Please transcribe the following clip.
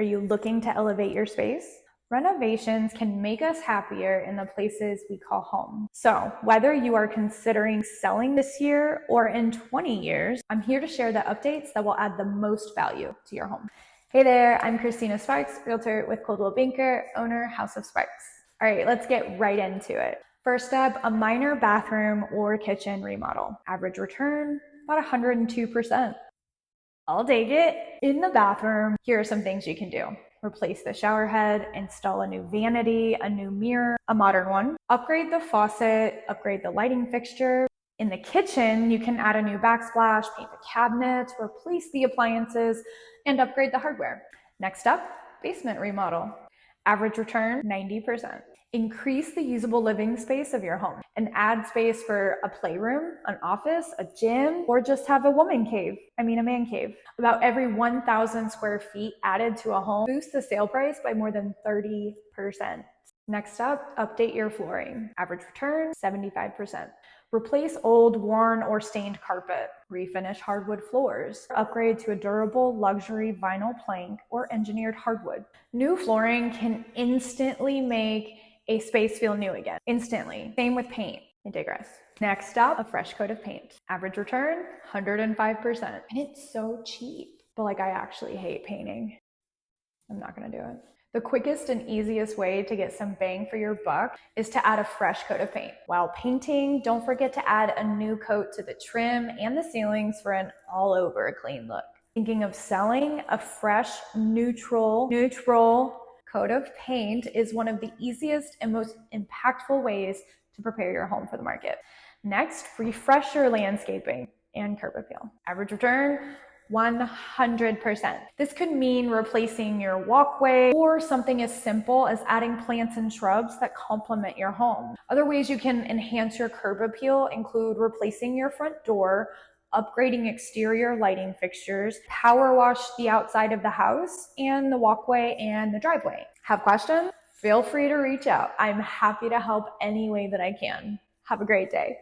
Are you looking to elevate your space? Renovations can make us happier in the places we call home. So whether you are considering selling this year or in 20 years, I'm here to share the updates that will add the most value to your home. Hey there, I'm Christina Sparks, realtor with Coldwell Banker, owner, House of Sparks. All right, let's get right into it. First up, a minor bathroom or kitchen remodel. Average return, about 102%. I'll take it. In the bathroom, here are some things you can do. Replace the shower head, install a new vanity, a new mirror, a modern one. Upgrade the faucet, upgrade the lighting fixture. In the kitchen, you can add a new backsplash, paint the cabinets, replace the appliances, and upgrade the hardware. Next up, basement remodel. Average return, 90%. Increase the usable living space of your home and add space for a playroom, an office, a gym, or just have a man cave. About every 1,000 square feet added to a home boosts the sale price by more than 30%. Next up, update your flooring. Average return, 75%. Replace old, worn, or stained carpet. Refinish hardwood floors. Upgrade to a durable, luxury vinyl plank or engineered hardwood. New flooring can instantly make a space feel new again. Instantly. Same with paint. I digress. Next up, a fresh coat of paint. Average return, 105%. And it's so cheap. But I actually hate painting. I'm not gonna do it. The quickest and easiest way to get some bang for your buck is to add a fresh coat of paint. While painting, don't forget to add a new coat to the trim and the ceilings for an all-over clean look. Thinking of selling? A fresh, neutral coat of paint is one of the easiest and most impactful ways to prepare your home for the market. Next, refresh your landscaping and curb appeal. Average return, 100%. This could mean replacing your walkway or something as simple as adding plants and shrubs that complement your home. Other ways you can enhance your curb appeal include replacing your front door, upgrading exterior lighting fixtures, power wash the outside of the house and the walkway and the driveway. Have questions? Feel free to reach out. I'm happy to help any way that I can. Have a great day.